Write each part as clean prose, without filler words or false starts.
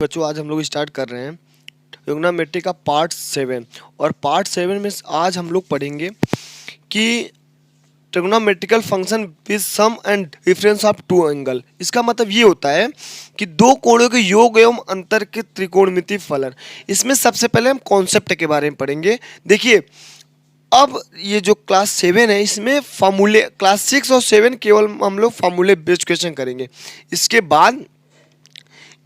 बच्चों आज हम लोग स्टार्ट कर रहे हैं ट्रिग्नोमेट्री का पार्ट 7 और पार्ट 7 में आज हम लोग पढ़ेंगे कि trigonometrical function with sum and difference of two angle. इसका मतलब ये होता है कि दो कोणों के योग एवं अंतर के त्रिकोणमितीय फलन। इसमें सबसे पहले हम कॉन्सेप्ट के बारे में पढ़ेंगे। देखिए अब ये जो क्लास 7 है इसमें फार्मूले, क्लास 6 और 7 केवल हम लोग फार्मूले बेस्ड क्वेश्चन करेंगे। इसके बाद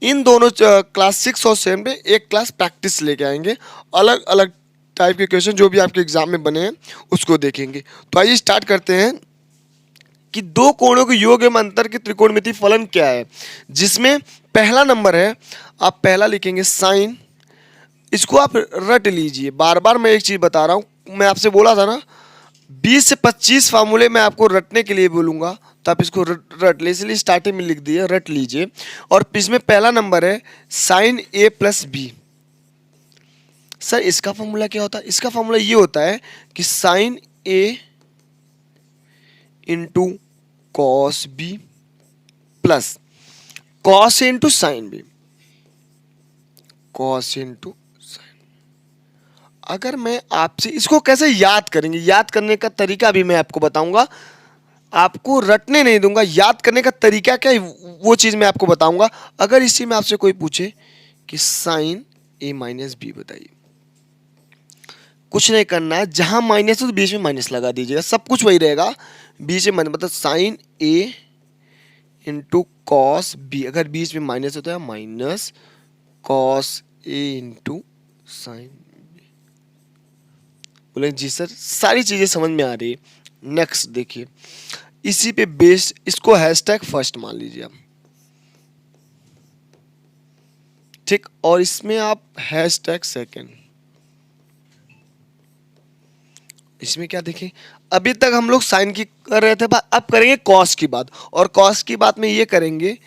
इन दोनों क्लास 6 और 7 में एक क्लास प्रैक्टिस लेके आएंगे, अलग अलग टाइप के क्वेश्चन जो भी आपके एग्जाम में बने हैं उसको देखेंगे। तो आइए स्टार्ट करते हैं कि दो कोणों के योग एवं अंतर के त्रिकोणमितीय फलन क्या है। जिसमें पहला नंबर है, आप पहला लिखेंगे साइन। इसको आप रट लीजिए, बार बार मैं एक चीज बता रहा हूँ, मैं आपसे बोला था ना 20 से 25 फार्मूले मैं आपको रटने के लिए बोलूँगा, तो आप इसको रट ले, इसलिए स्टार्टिंग में लिख दिए, रट लीजिए। और इसमें पहला नंबर है sine A plus B. Sir इसका फार्मूला क्या होता है? इसका फार्मूला ये होता है कि sine A into cos B plus cos A into sine B, cos into. अगर मैं आपसे इसको कैसे याद करेंगे, याद करने का तरीका भी मैं आपको बताऊंगा, आपको रटने नहीं दूंगा, याद करने का तरीका क्या है वो चीज मैं आपको बताऊंगा। अगर इसी में आपसे कोई पूछे कि साइन ए माइनस बी बताइए, कुछ नहीं करना है, जहां माइनस है तो बीच में माइनस लगा दीजिएगा, सब कुछ वही रहेगा। बीच में मतलब sign A into cos B, अगर बीच में माइनस होता है minus cos A into sign. बोले जी सर सारी चीजें समझ में आ रही है। नेक्स्ट देखिए, इसी पे बेस्ड इसको हैशटैग फर्स्ट मान लीजिए आप, ठीक, और इसमें आप हैशटैग सेकेंड। इसमें क्या देखें, अभी तक हम लोग साइन की कर रहे थे, अब करेंगे कॉस की बात, और कॉस की बात में ये करेंगे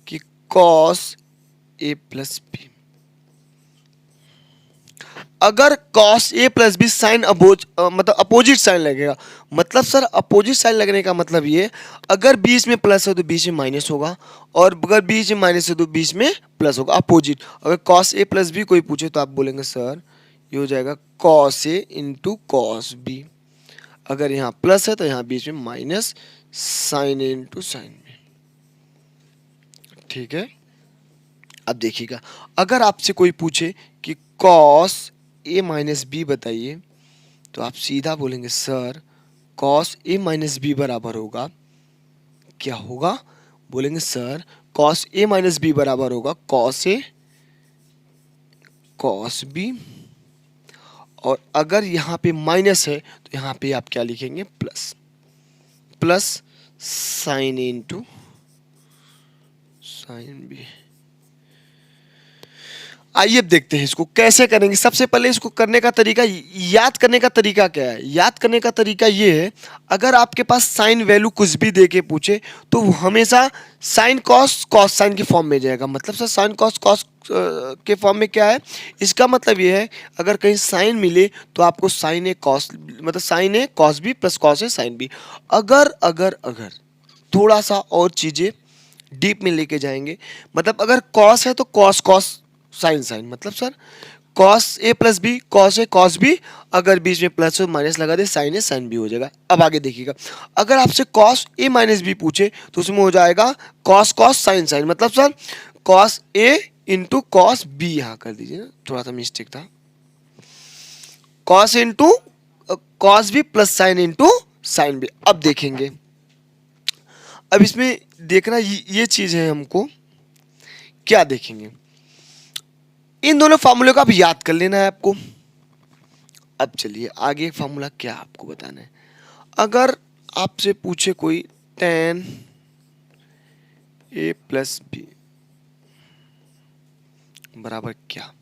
कि कॉस ए प्लस बी। अगर cos A plus B sign मतलब अपोजिट साइन लगेगा, मतलब सर अपोजिट साइन लगने का मतलब ये, अगर बीच में प्लस है तो बीच में माइनस होगा, और अगर बीच में माइनस है तो बीच में प्लस होगा, अपोजिट। अगर कॉस ए प्लस बी कोई पूछे तो आप बोलेंगे सर ये हो जाएगा cos A into cos B. अगर यहाँ प्लस है तो यहाँ बीच में minus sign A into sine B, ठीक है। अब देखिएगा, अगर आपसे कोई पूछे कि कॉस ए माइनस बी बताइए, तो आप सीधा बोलेंगे सर कॉस ए माइनस बी बराबर होगा, क्या होगा? बोलेंगे सर कॉस ए माइनस बी बराबर होगा कॉस ए कॉस बी, और अगर यहाँ पे माइनस है तो यहाँ पे आप क्या लिखेंगे? Plus, plus sign A into sine B. आइए अब देखते हैं इसको कैसे करेंगे। सबसे पहले इसको करने का तरीका, याद करने का तरीका क्या है? याद करने का तरीका ये है, अगर आपके पास साइन वैल्यू कुछ भी दे के पूछे तो वो हमेशा साइन कॉस कॉस साइन के फॉर्म में जाएगा। मतलब सर साइन कॉस कॉस के फॉर्म में क्या है? इसका मतलब ये है अगर कहीं साइन मिले तो आपको साइन ए कॉस, मतलब साइन ए कॉस बी प्लस कॉस ए साइन बी। अगर अगर अगर थोड़ा सा और चीजें डीप में लेके जाएंगे, मतलब अगर कॉस है तो कॉस कॉस साइन साइन, मतलब sir cos A plus B cos A cos B, अगर बीच में प्लस हो माइनस लगा दे साइन ए साइन बी हो जाएगा। अब आगे देखिएगा, अगर आपसे कॉस ए माइनस बी पूछे तो उसमें हो जाएगा कॉस कॉस साइन साइन, मतलब sir cos A into cos B, यहाँ कर दीजिए ना, थोड़ा सा मिस्टेक था, cos into cos B plus sine into sine B. अब देखेंगे, अब इसमें देखना ये चीज है, हमको क्या देखेंगे, इन दोनों फार्मूले को आप याद कर लेना है आपको। अब चलिए आगे एक फार्मूला क्या आपको बताना है। अगर आपसे पूछे कोई tan a प्लस बी बराबर क्या,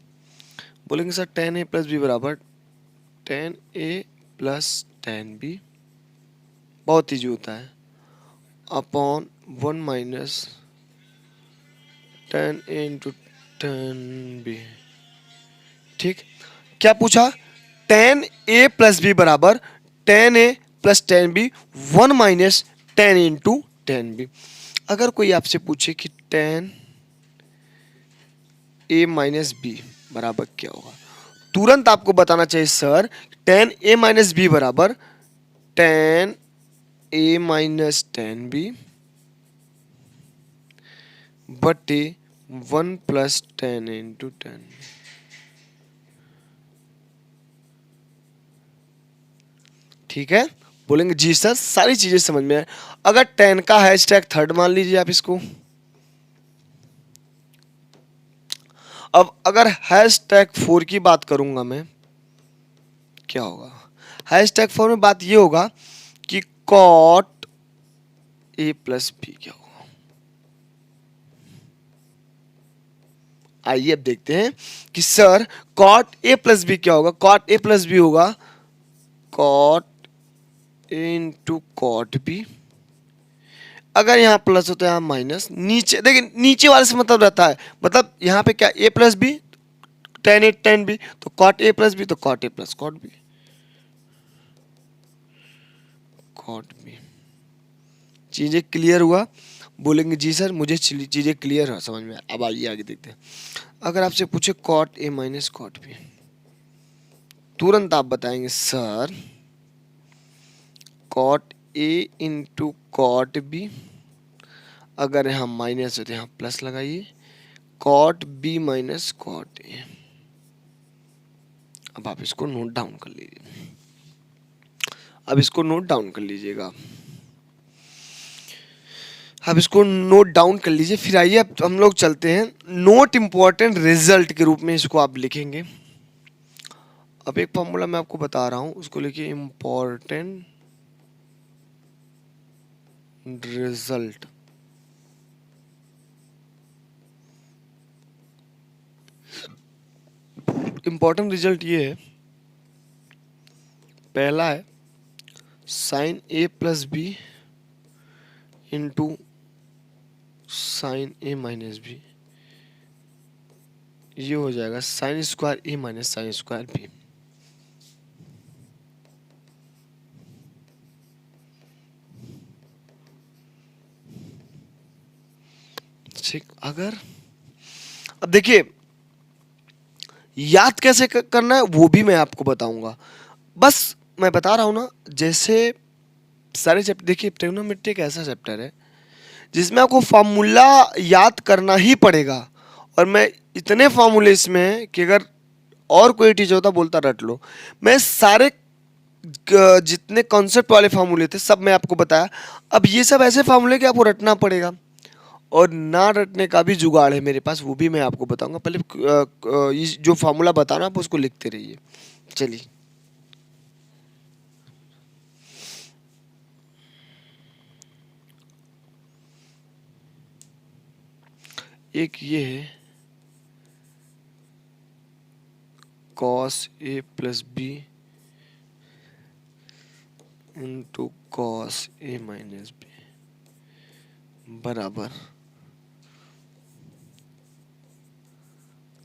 बोलेंगे sir tan a plus B बराबर tan a plus tan b, बहुत ईजी होता है, upon 1 minus tan a into tan b। ठीक, क्या पूछा? tan a प्लस बी बराबर tan a plus tan b 1 minus tan a into tan b। अगर कोई आपसे पूछे कि tan ए माइनस बी बराबर क्या होगा। तुरंत आपको बताना चाहिए सर टेन ए माइनस बी बराबर टेन ए माइनस टेन बी बटे 1 प्लस 10 इंटू 10। ठीक है, बोलेंगे जी सर सारी चीजें समझ में आए। अगर 10 का हैशटैग थर्ड मान लीजिए आप इसको। अब अगर हैशटैग 4 की बात करूंगा मैं, क्या होगा। हैशटैग 4 में बात ये होगा कि कॉट ए प्लस बी क्या होगा। आइए अब देखते हैं कि sir cot A plus B क्या होगा। कॉट ए प्लस बी होगा cot A into cot B. अगर यहाँ प्लस होता है यहाँ माइनस, नीचे देखिए नीचे वाले से मतलब रहता है, मतलब यहाँ पे क्या A plus B tan A tan B, तो कॉट ए प्लस बी तो cot A plus cot B cot B. चीजें क्लियर हुआ। बोलेंगे जी सर मुझे चीजें क्लियर है समझ में। अब आइए आगे देखते हैं। अगर आपसे पूछे cot A minus cot B, तुरंत आप बताएंगे sir cot A into cot B. अगर यहाँ माइनस है तो यहाँ प्लस लगाइए cot B minus cot A. अब आप इसको नोट डाउन कर लीजिए। अब इसको नोट डाउन कर लीजिएगा। अब इसको नोट डाउन कर लीजिए। फिर आइए अब हम लोग चलते हैं नोट इम्पोर्टेंट रिजल्ट के रूप में इसको आप लिखेंगे। अब एक फॉर्मूला मैं आपको बता रहा हूं, उसको लिखिए इम्पोर्टेंट रिजल्ट। इम्पोर्टेंट रिजल्ट ये है, पहला है sine A plus B into sine A minus B, ये हो जाएगा साइन स्क्वायर ए माइनस साइन स्क्वायर बी। ठीक, अगर अब देखिए याद कैसे करना है वो भी मैं आपको बताऊंगा। बस मैं बता रहा हूं ना, जैसे सारे चैप्टर देखिए ट्रिग्नोमेट्री एक ऐसा चैप्टर है जिसमें आपको फार्मूला याद करना ही पड़ेगा। और मैं इतने फार्मूले इसमें हैं कि अगर और कोई टीचर होता बोलता रट लो। मैं सारे जितने कॉन्सेप्ट वाले फार्मूले थे सब मैं आपको बताया। अब ये सब ऐसे फार्मूले कि आपको रटना पड़ेगा, और ना रटने का भी जुगाड़ है मेरे पास, वो भी मैं आपको बताऊंगा। पहले ये जो फार्मूला बताना आप उसको लिखते रहिए। चलिए एक ये है cos A plus B into cos A minus B बराबर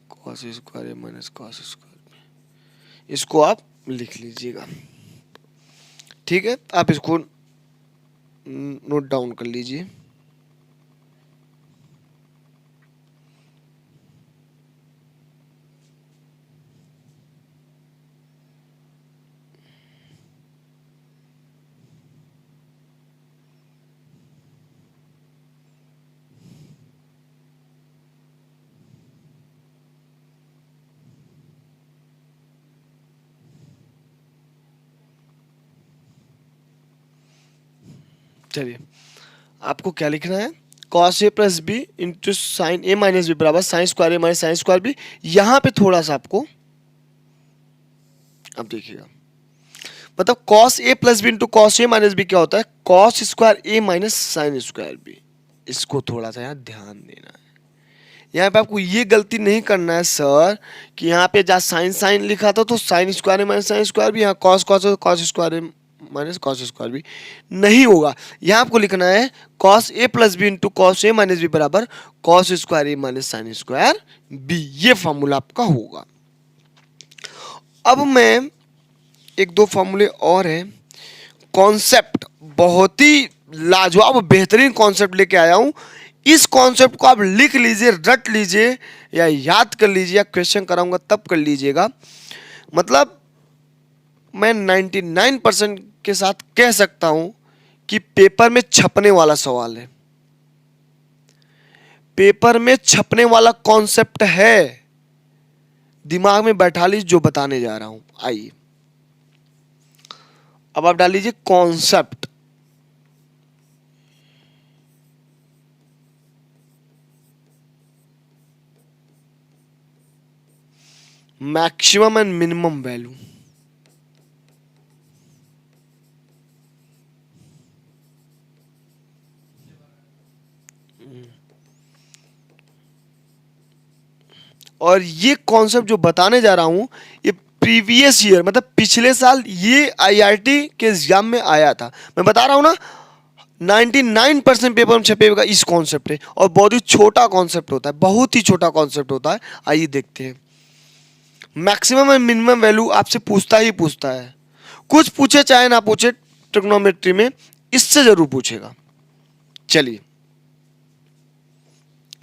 कॉस स्क्वायर ए माइनस कॉस स्क्वायर बी। इसको आप लिख लीजिएगा। ठीक है, आप इसको नोट डाउन कर लीजिए। चलिए आपको क्या लिखना है, cos A plus B into sine A minus B बराबर साइन स्क्वायर ए माइनस साइन स्क्वायर बी। यहां पे थोड़ा सा आपको अब देखिएगा, मतलब cos A plus B into cos A minus B क्या होता है, कॉस स्क्वायर ए माइनस साइन स्क्वायर बी। इसको थोड़ा सा यहाँ ध्यान देना है। यहाँ पे आपको ये गलती नहीं करना है सर कि यहाँ पे जहाँ साइन साइन लिखा था तो साइन स्क्वायर ए माइनस साइन स्क्वायर बी, यहाँ कॉस कॉस कॉस स्क्वायर ए माइनस कॉस स्क्वायर बी नहीं होगा। यहाँ आपको लिखना है cos A plus B into cos A minus B बराबर कॉस स्क्वायर ए माइनस साइन स्क्वायर बी। ये फॉर्मूला आपका होगा। अब मैं एक दो फॉर्मूले और हैं, कॉन्सेप्ट बहुत ही लाजवाब बेहतरीन कॉन्सेप्ट लेके आया हूं। इस कॉन्सेप्ट को आप लिख लीजिए, रट लीजिए या याद कर लीजिए, या क्वेश्चन कराऊंगा तब कर लीजिएगा। मतलब मैं 99% के साथ कह सकता हूं कि पेपर में छपने वाला सवाल है, पेपर में छपने वाला कॉन्सेप्ट है। दिमाग में बैठा लीजिए जो बताने जा रहा हूं। आइए अब आप डाल लीजिए concept. Maximum and minimum value. और ये कॉन्सेप्ट जो बताने जा रहा हूं ये प्रीवियस ईयर मतलब पिछले साल ये आईआईटी के एग्जाम में आया था। मैं बता रहा हूं ना 99% पेपर में छपेगा इस कॉन्सेप्ट है, और बहुत ही छोटा कॉन्सेप्ट होता है, बहुत ही छोटा कॉन्सेप्ट होता है। आइए देखते हैं। मैक्सिमम एंड मिनिमम वैल्यू आपसे पूछता ही पूछता है, कुछ पूछे चाहे ना पूछे, ट्रिग्नोमेट्री में इससे जरूर पूछेगा। चलिए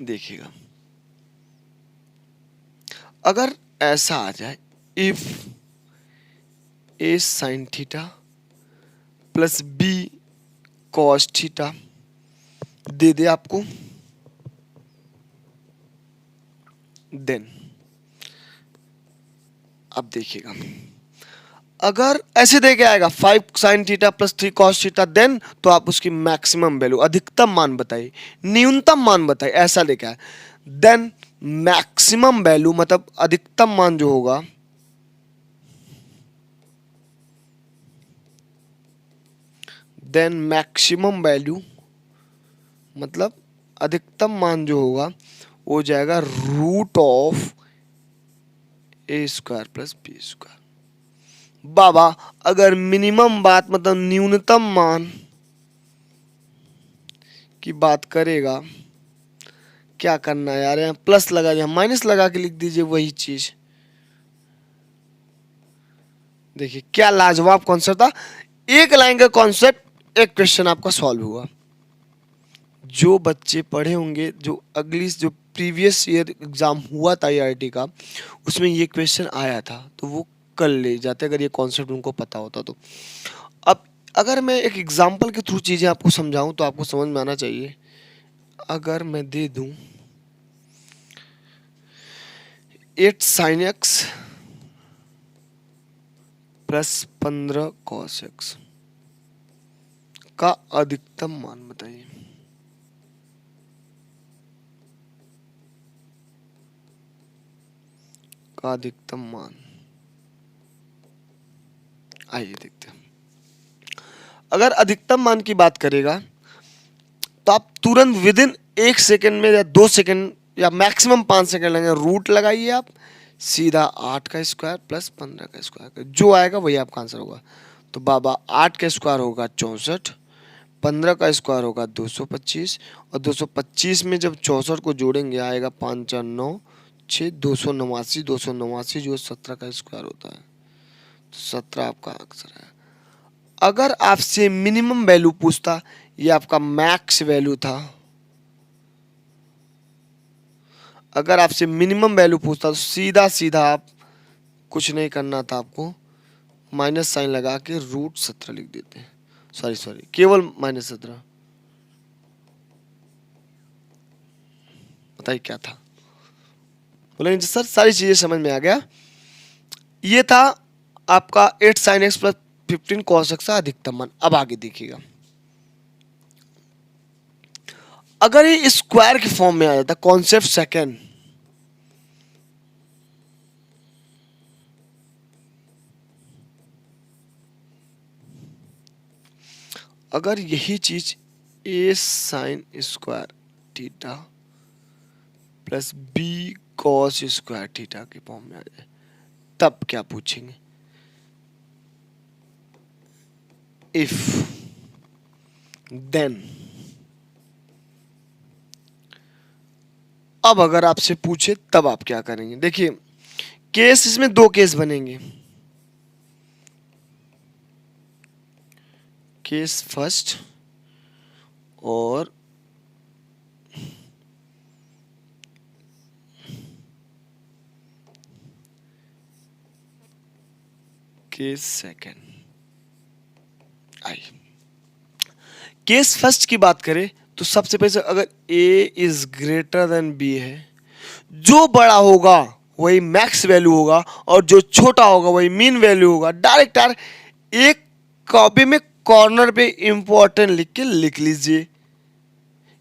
देखिएगा, अगर ऐसा आ जाए if A sine theta plus B cos theta दे दे आपको, देन अब देखिएगा, अगर ऐसे दे के आएगा 5 sine theta plus 3 cos theta then, तो आप उसकी मैक्सिमम वैल्यू अधिकतम मान बताइए, न्यूनतम मान बताइए, ऐसा लेके आए। देन मैक्सिमम वैल्यू मतलब अधिकतम मान जो होगा, देन मैक्सिमम वैल्यू मतलब अधिकतम मान जो होगा वो हो जाएगा root of A square plus B square. बाबा अगर मिनिमम बात मतलब न्यूनतम मान की बात करेगा, क्या करना है यार, यहाँ प्लस लगा दिया, माइनस लगा के लिख दीजिए वही चीज। देखिए क्या लाजवाब कॉन्सेप्ट था, एक लाइन का कॉन्सेप्ट, एक क्वेश्चन आपका सॉल्व हुआ। जो बच्चे पढ़े होंगे, जो अगली जो प्रीवियस ईयर एग्जाम हुआ था आईआईटी का, उसमें ये क्वेश्चन आया था, तो वो कर ले जाते अगर ये कॉन्सेप्ट उनको पता होता तो। अब अगर मैं एक एग्जाम्पल के थ्रू चीजें आपको समझाऊं तो आपको समझ में आना चाहिए। अगर मैं दे दूं 8 sine x plus 15 cos x का अधिकतम मान बताइए। का अधिकतम मान, आइए देखते हैं। अगर अधिकतम मान की बात करेगा तो आप तुरंत विद इन 1 सेकेंड में या 2 सेकेंड या मैक्सिमम 5 सेकेंड लगेंगे, रूट लगाइए आप सीधा 8 का स्क्वायर प्लस 15 का स्क्वायर, जो आएगा वही आपका आंसर होगा। तो बाबा 8 का स्क्वायर होगा 64, 15 का स्क्वायर होगा 225, और 225 में जब 64 को जोड़ेंगे आएगा 5 4 9 6 289, 289 जो 17 का स्क्वायर होता है, तो 17 आपका आंसर है। अगर आपसे मिनिमम वैल्यू पूछता, ये आपका मैक्स वैल्यू था, अगर आपसे मिनिमम वैल्यू पूछता तो सीधा सीधा आप कुछ नहीं करना था आपको, माइनस साइन लगा के रूट 17 लिख देते। सॉरी सॉरी, केवल -17। बताइए क्या था, बोलेंगे सर सारी चीजें समझ में आ गया। ये था आपका 8 sine x plus 15 cos x का अधिकतम मान। अब आगे देखिएगा, अगर ये स्क्वायर के फॉर्म में आ जाता, कॉन्सेप्ट सेकेंड, अगर यही चीज A sine square theta plus B cos square theta के फॉर्म में आ जाए, तब क्या पूछेंगे। इफ देन, अब अगर आपसे पूछे तब आप क्या करेंगे। देखिए केस, इसमें 2 केस बनेंगे, केस फर्स्ट और केस सेकंड। आई केस फर्स्ट की बात करें तो सबसे पहले अगर ए इज ग्रेटर देन बी है, जो बड़ा होगा वही मैक्स वैल्यू होगा और जो छोटा होगा वही मीन वैल्यू होगा। डायरेक्ट यार एक कॉपी में कॉर्नर पे इंपॉर्टेंट लिख के लिख लीजिए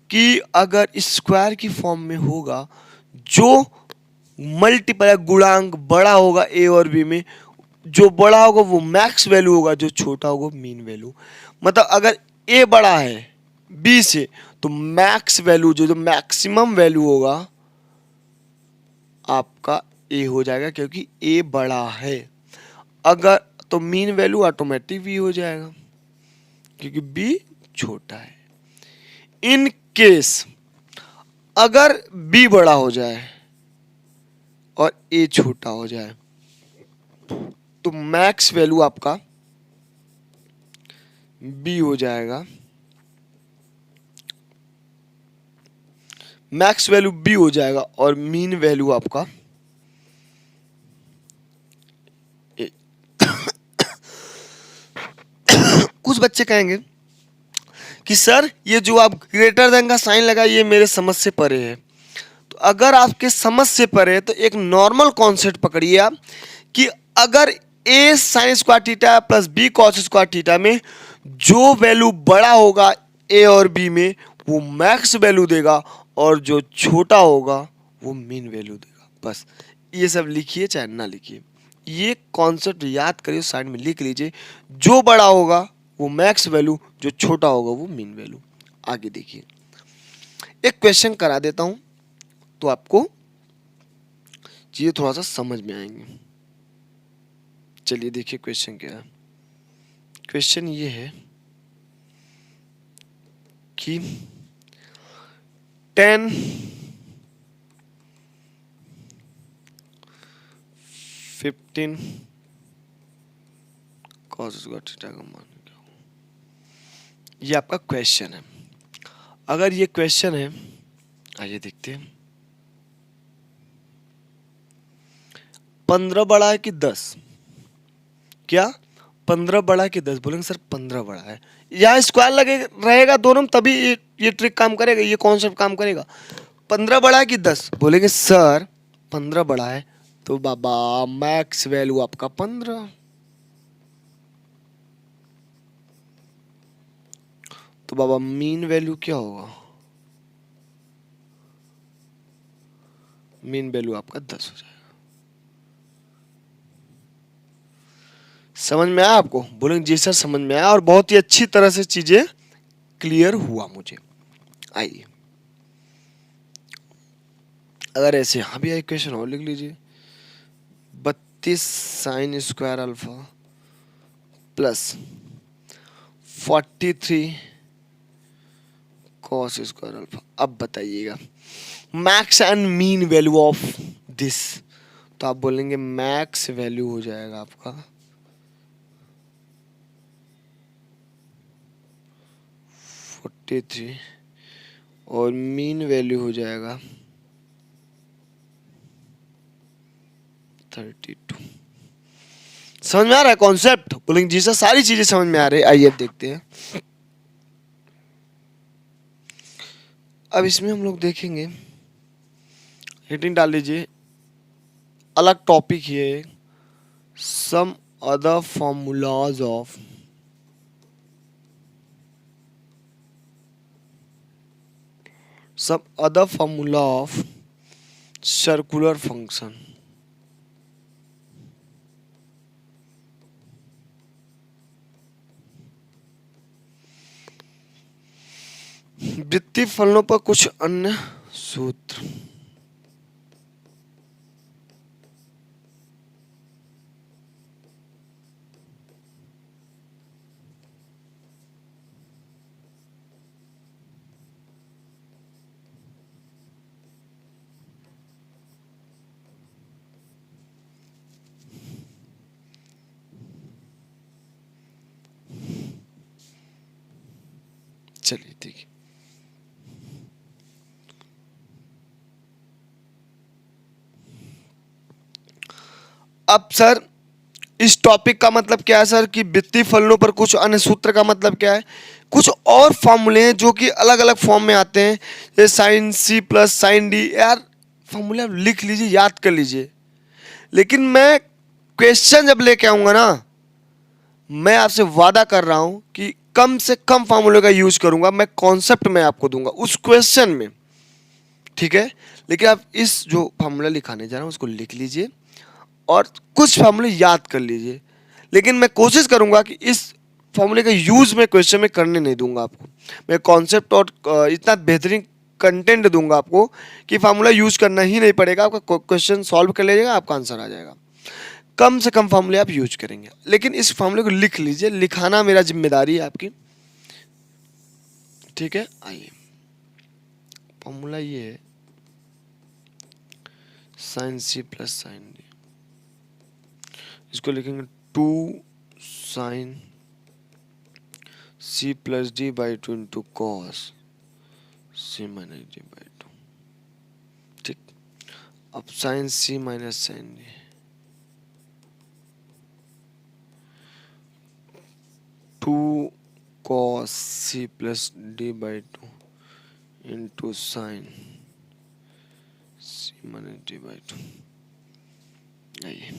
कि अगर स्क्वायर की फॉर्म में होगा, जो मल्टीपल गुणांक बड़ा होगा ए और बी में, जो बड़ा होगा वो मैक्स वैल्यू होगा, जो छोटा होगा मीन वैल्यू। मतलब अगर ए बड़ा है बी से तो मैक्स वैल्यू जो मैक्सिमम वैल्यू होगा आपका ए हो जाएगा, क्योंकि ए बड़ा है। अगर तो मीन वैल्यू ऑटोमेटिक भी हो जाएगा क्योंकि बी छोटा है। इन केस अगर बी बड़ा हो जाए और ए छोटा हो जाए तो मैक्स वैल्यू आपका बी हो जाएगा, मैक्स वैल्यू बी हो जाएगा और मीन वैल्यू आपका ए। कुछ बच्चे कहेंगे कि सर ये जो आप ग्रेटर देन का साइन लगा ये मेरे समझ से परे है। तो अगर आपके समझ से परे है तो एक नॉर्मल कॉन्सेप्ट पकड़िए आप कि अगर A sine square theta plus B cos square theta में जो वैल्यू बड़ा होगा ए और बी में वो मैक्स वैल्यू देगा और जो छोटा होगा वो मीन वैल्यू देगा। बस ये सब लिखिए चाहे ना लिखिए, ये कॉन्सेप्ट याद करिए, साइड में लिख लीजिए। जो बड़ा होगा वो मैक्स वैल्यू, जो छोटा होगा वो मीन वैल्यू। आगे देखिए, एक क्वेश्चन करा देता हूं तो आपको चीजें थोड़ा सा समझ में आएंगे। चलिए देखिए क्वेश्चन क्या है। क्वेश्चन ये है कि 10 15 cos स्क्वायर थीटा का मान क्या होगा। ये आपका क्वेश्चन है। अगर ये क्वेश्चन है, आइए देखते हैं। 15 बड़ा है कि 10? क्या 15 बड़ा है कि 10? बोलेंगे सर 15 बड़ा है। यहाँ स्क्वायर लगे रहेगा दोनों में तभी ये ट्रिक काम करेगा, ये कॉन्सेप्ट काम करेगा। 15 बड़ा है कि 10? बोलेंगे सर 15 बड़ा है तो बाबा मैक्स वैल्यू आपका 15। तो बाबा मीन वैल्यू क्या होगा? मीन वैल्यू आपका 10 हो जाएगा। समझ में आया आपको? बोलेंगे जी सर समझ में आया और बहुत ही अच्छी तरह से चीजें क्लियर हुआ मुझे। आइए अगर ऐसे यहां भी एक क्वेश्चन और लिख लीजिए। 32 sine square alpha plus 43 cos square alpha. अब बताइएगा max and mean value of this. तो आप बोलेंगे मैक्स वैल्यू हो जाएगा आपका 43 और मीन वैल्यू हो जाएगा 32। समझ में आ रहा है कॉन्सेप्ट? बोलेंगे जी सर सारी चीजें समझ में आ रही है। आइए अब देखते हैं। अब इसमें हम लोग देखेंगे, हेडिंग डाल लीजिए, अलग टॉपिक है, some other formulas of circular function. वृत्तीय फलनों पर कुछ अन्य सूत्र। चलिए ठीक है। अब सर इस टॉपिक का मतलब क्या है सर कि वित्तीय फलनों पर कुछ अन्य सूत्र का मतलब क्या है, कुछ और फॉर्मूले हैं जो कि अलग अलग फॉर्म में आते हैं, जैसे sine C plus sine D. यार फॉर्मूले आप लिख लीजिए, याद कर लीजिए, लेकिन मैं क्वेश्चन जब लेके आऊंगा ना, मैं आपसे वादा कर रहा हूं कि कम से कम फॉर्मूले का यूज करूंगा, मैं कॉन्सेप्ट में आपको दूंगा उस क्वेश्चन में, ठीक है। लेकिन आप इस जो फॉर्मूला लिखाने जा रहा हूं उसको लिख लीजिए और कुछ फॉर्मूले याद कर लीजिए, लेकिन मैं कोशिश करूंगा कि इस फॉर्मूले का यूज मैं क्वेश्चन में करने नहीं दूंगा आपको। मैं कॉन्सेप्ट और इतना बेहतरीन कंटेंट दूंगा आपको कि फॉर्मूला यूज करना ही नहीं पड़ेगा, आपका क्वेश्चन सॉल्व कर लीजिएगा, आपका आंसर आ जाएगा। कम से कम फॉर्मूले आप यूज करेंगे, लेकिन इस फॉर्मूले को लिख लीजिए, लिखाना मेरा जिम्मेदारी है आपकी, ठीक है। आइए, फॉर्मूला ये है sine C plus sine D, इसको लिखेंगे 2 sine C plus D by 2 into cos C minus D by 2, ठीक। अब sine C minus sine D, 2 cos C plus D by 2 into sine C minus D by 2। आइए,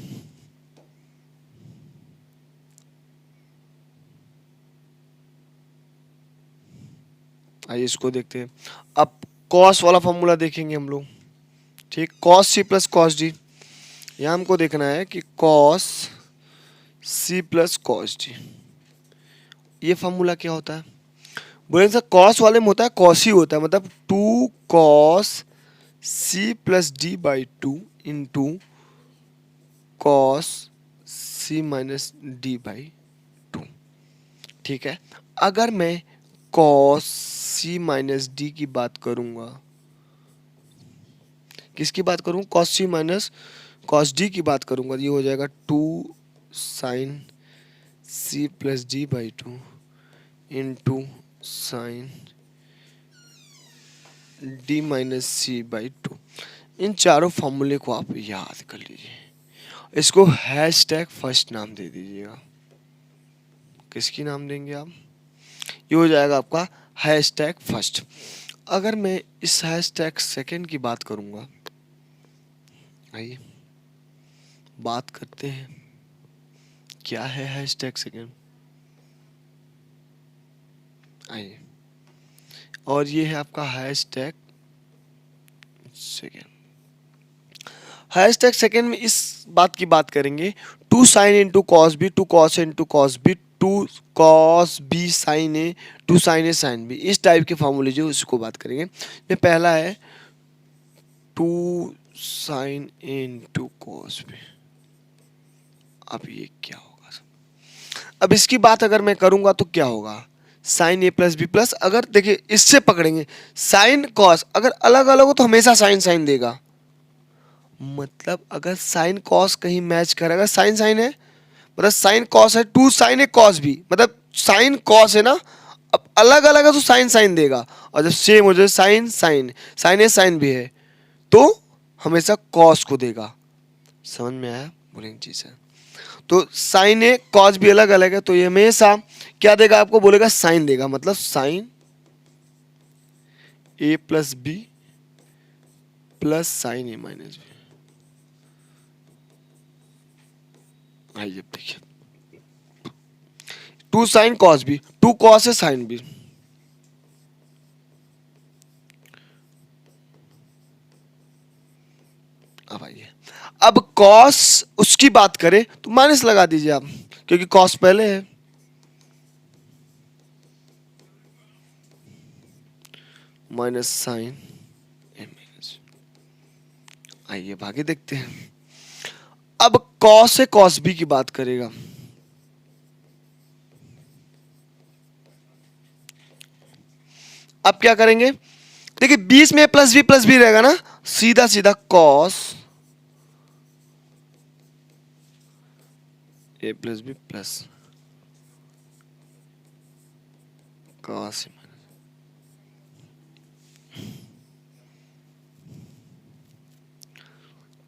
आइए इसको देखते हैं। अब कॉस वाला फॉर्मूला देखेंगे हम लोग, ठीक। Cos C plus cos D, यहाँ हमको देखना है कि cos C plus cos D, ये फॉर्मूला क्या होता है। बोलेंगे सर कॉस वाले में होता है कॉस ही होता है, मतलब 2 cos C plus D by 2 into cos C minus D by 2, ठीक है। अगर मैं कॉस सी माइनस डी की बात करूंगा, किसकी बात करूं, cos C minus cos D की बात करूंगा, ये हो जाएगा 2 sin C plus D by 2 into sine D minus C by 2। इन चारों फॉर्मूले को आप याद कर लीजिए, इसको हैश टैग फर्स्ट नाम दे दीजिएगा। किसकी नाम देंगे आप, ये हो जाएगा आपका हैश टैग फर्स्ट। अगर मैं इस हैश टैग सेकेंड की बात करूंगा, आइए बात करते हैं क्या है हैश टैग सेकेंड। आइए, और ये है आपका hashtag second. Hashtag second में इस बात की बात करेंगे, 2 sin into cos B, 2 cos into cos B, 2 cos B sine A, 2 sin A sine B, इस टाइप के फॉर्मूले जो उसको बात करेंगे। ये पहला है 2 sin ए इंटू कॉस बी। अब ये क्या होगा, अब इसकी बात अगर मैं करूंगा तो क्या होगा, sign A plus B plus, अगर देखिए इससे पकड़ेंगे साइन कॉस, अगर अलग अलग हो तो हमेशा साइन साइन देगा, मतलब अगर साइन कॉस कहीं मैच करेगा, साइन साइन है मतलब साइन कॉस है, 2 sin ए कॉस बी, मतलब साइन कॉस है ना, अब अलग अलग है तो साइन साइन देगा, और जब सेम हो जाए sign sign, sign A sign भी है तो हमेशा कॉस को देगा। समझ में आया, बोलेंगे जी सर। तो साइन ए कॉस भी अलग अलग है तो ये हमेशा क्या देगा आपको, बोलेगा साइन देगा, मतलब sign A plus B plus sign A minus B. आइए देखिए, 2 sin कॉस बी, 2 cos है साइन बी, अब आइए, अब कॉस उसकी बात करें तो माइनस लगा दीजिए आप, क्योंकि कॉस पहले है, माइनस साइन ए माइनस। आइए आगे देखते हैं। अब कॉस से कॉस बी की बात करेगा, अब क्या करेंगे, देखिए बीच में प्लस बी रहेगा ना, सीधा सीधा cos A plus B plus cos,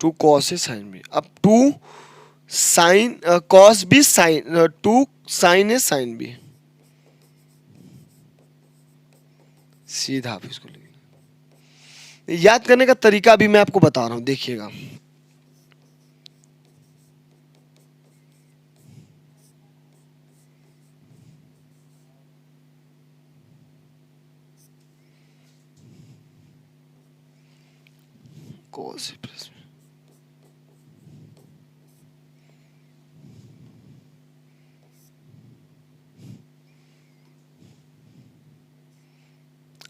2 cos है साइन बी। अब 2 sine cos B sine 2 sine A sine B, सीधा आप इसको लिखना। याद करने का तरीका भी मैं आपको बता रहा हूं, देखिएगा। कॉस ए प्लस,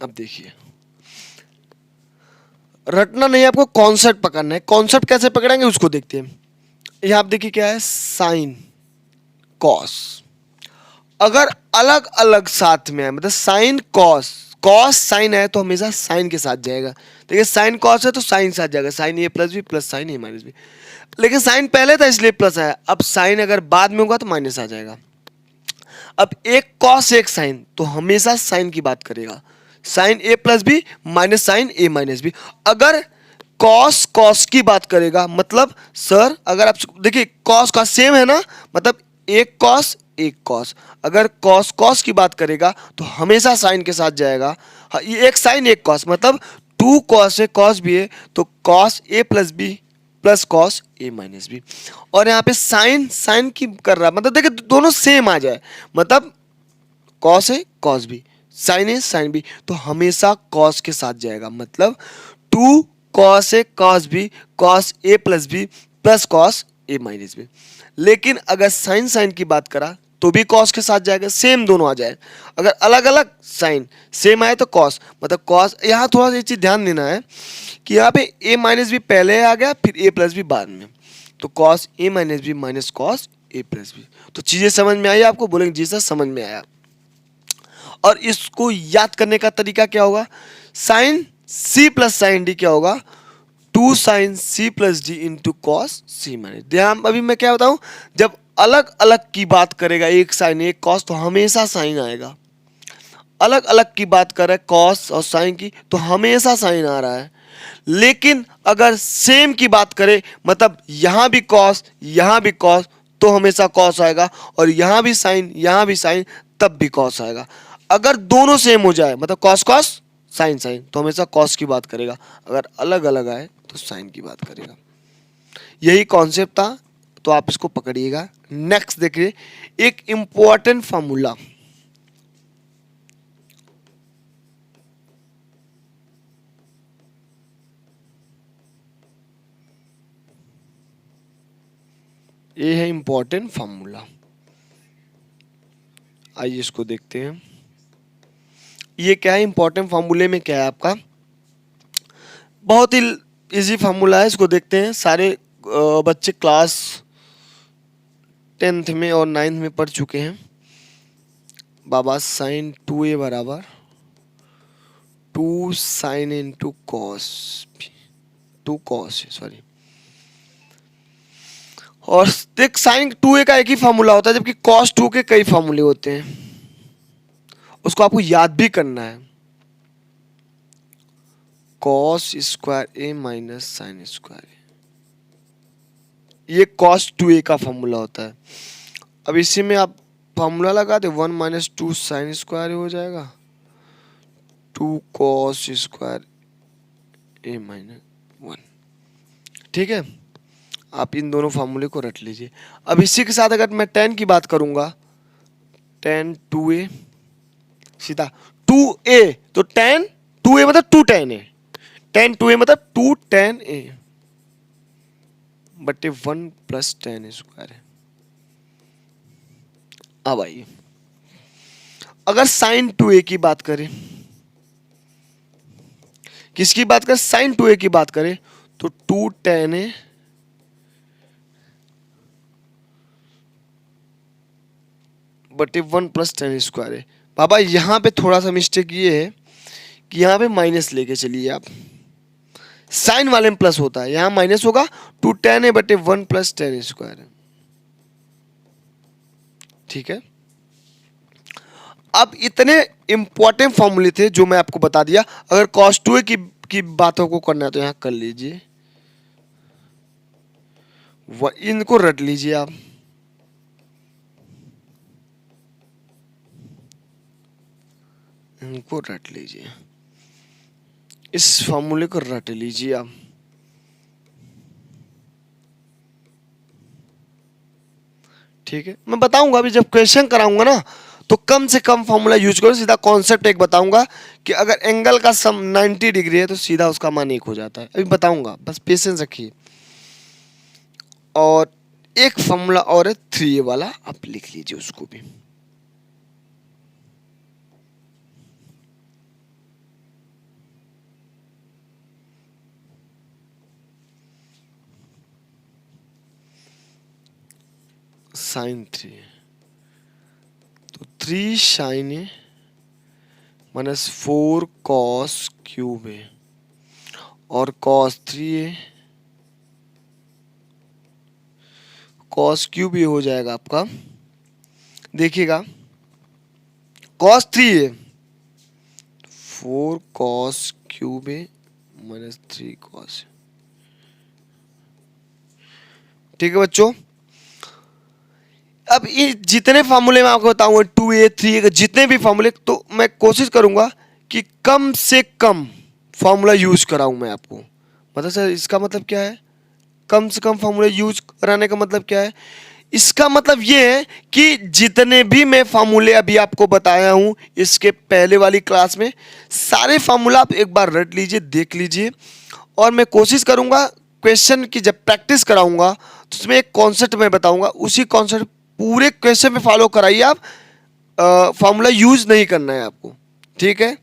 अब देखिए, रटना नहीं, आपको कॉन्सेप्ट पकड़ना है। कॉन्सेप्ट कैसे पकड़ेंगे उसको देखते हैं। यहां आप देखिए क्या है, साइन कॉस। अगर अलग अलग साथ में है, मतलब साइन कॉस, कॉस साइन है तो हमेशा साइन के साथ जाएगा। देखिए साइन कॉस है तो साइन साथ जाएगा, sign A plus B plus sign A minus B. लेकिन साइन पहले था इसलिए प्लस आया, अब साइन अगर बाद में होगा तो माइनस आ जाएगा। अब एक कॉस एक साइन, तो हमेशा साइन की बात करेगा, sign A plus B minus sign A minus B. अगर कॉस कॉस की बात करेगा, मतलब सर अगर आप देखिए कॉस का सेम है ना, मतलब एक कॉस एक कॉस। अगर कॉस कॉस की बात करेगा तो हमेशा साइन के साथ जाएगा। हाँ, ये एक साइन एक कॉस, मतलब 2 कॉस है कॉस भी है, तो cos A plus B plus cos A minus B. और यहाँ पे साइन साइन की कर रहा है, मतलब देखिए दोनों सेम आ जाए, मतलब कॉस है कॉस बी, साइन है साइन बी, तो हमेशा कॉस के साथ जाएगा। मतलब 2 cos A cos B cos A plus B plus cos A minus B. लेकिन अगर साइन साइन की बात करा तो भी कॉस के साथ जाएगा, सेम दोनों आ जाए। अगर अलग अलग साइन सेम आए तो कॉस, मतलब कॉस। यहाँ थोड़ा सा चीज ध्यान देना है कि यहाँ पे ए माइनस बी पहले आ गया, फिर ए प्लस बी बाद में, तो cos A minus B minus cos A plus B. तो चीजें समझ में आई आपको? बोलेंगे जी सर समझ में आया। और इसको याद करने का तरीका क्या होगा, sine C plus sine D क्या होगा, 2 sine C plus D into cos C minus. ध्यान, अभी मैं क्या बताऊं, जब अलग अलग की बात करेगा, एक साइन एक कॉस, तो हमेशा साइन आएगा। अलग अलग की बात कर रहा है कॉस और साइन की, तो हमेशा साइन आ रहा है। लेकिन अगर सेम की बात करें, मतलब यहां भी कॉस यहां भी कॉस, तो हमेशा कॉस आएगा, और यहां भी साइन यहां भी साइन, तब भी कॉस आएगा। अगर दोनों सेम हो जाए, मतलब कॉस कॉस साइन साइन, तो हमेशा कॉस की बात करेगा। अगर अलग अलग आए तो साइन की बात करेगा। यही कॉन्सेप्ट था, तो आप इसको पकड़िएगा। नेक्स्ट देखिए, एक इंपॉर्टेंट फॉर्मूला, ये है इंपॉर्टेंट फॉर्मूला। आइए इसको देखते हैं। ये क्या है, इंपॉर्टेंट फार्मूले में क्या है आपका, बहुत ही इजी फार्मूला है। इसको देखते हैं। सारे बच्चे क्लास 10th में और 9th में पढ़ चुके हैं। बाबा साइन 2a बराबर 2 sine into cos, 2 cos sorry. और देख साइन 2a का एक ही फार्मूला होता है, जबकि कॉस 2 के कई फार्मूले होते हैं। उसको आपको याद भी करना है। कॉस स्क्वायर ए माइनस साइन स्क्वायर ए, ये कॉस 2a का फॉर्मूला होता है। अब इसी में आप फॉर्मूला लगा दे, 1 माइनस 2 साइन स्क्वायर हो जाएगा, 2 कॉस स्क्वायर ए माइनस 1। ठीक है, आप इन दोनों फॉर्मूले को रट लीजिए। अब इसी के साथ अगर मैं tan की बात करूंगा, tan 2a सीधा 2a, तो tan 2a मतलब 2 tan a, tan 2a मतलब 2 tan a बटे 1 प्लस tan स्क्वायर है। अब आइए, अगर साइन 2a की बात करें, किसकी बात करें, साइन 2a की बात करें, तो 2 tan a बटे 1 प्लस tan स्क्वायर है। पापा यहां पे थोड़ा सा मिस्टेक ये है कि यहां पे माइनस लेके चलिए आप, साइन वाले में प्लस होता है, यहां माइनस होगा, 2 tan a बटे 1 प्लस tan स्क्वायर है। ठीक है, अब इतने इंपॉर्टेंट फॉर्मूले थे जो मैं आपको बता दिया। अगर cos 2a की बातों को करना है तो यहां कर लीजिए, इनको रट लीजिए आप। इनको रट लीजिए, इस फॉर्मूले को रट लीजिए आप। ठीक है, मैं बताऊंगा अभी जब क्वेश्चन कराऊंगा ना, तो कम से कम फॉर्मूला यूज करो। सीधा कॉन्सेप्ट एक बताऊंगा कि अगर एंगल का सम 90 डिग्री है तो सीधा उसका मान 1 हो जाता है। अभी बताऊंगा, बस पेशेंस रखिए। और एक फॉर्मूला और है 3a वाला, आप लिख लीजिए उसको भी। साइन 3, तो 3 साइन ए माइनस 4 कॉस क्यूब ए और कॉस 3a कॉस क्यूब ये हो जाएगा आपका, देखिएगा कॉस 3a 4 कॉस क्यूब ए माइनस 3 कॉस। ठीक है बच्चों, अब ये जितने फार्मूले मैं आपको बताऊंगा 2a 3a जितने भी फार्मूले, तो मैं कोशिश करूंगा कि कम से कम फार्मूला यूज कराऊं मैं आपको। मतलब सर इसका मतलब क्या है, कम से कम फार्मूला यूज कराने का मतलब क्या है? इसका मतलब ये है कि जितने भी मैं फार्मूले अभी आपको बताया हूं इसके पहले वाली क्लास में, सारे फार्मूला आप एक बार रट लीजिए, देख लीजिए। और मैं कोशिश करूंगा क्वेश्चन की जब प्रैक्टिस कराऊंगा तो उसमें एक कॉन्सेप्ट मैं बताऊंगा, उसी कॉन्सेप्ट पूरे क्वेश्चन में फॉलो कराइए आप। फार्मूला यूज नहीं करना है आपको। ठीक है,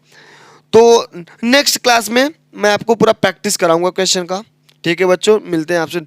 तो नेक्स्ट क्लास में मैं आपको पूरा प्रैक्टिस कराऊंगा क्वेश्चन का। ठीक है बच्चों, मिलते हैं आपसे।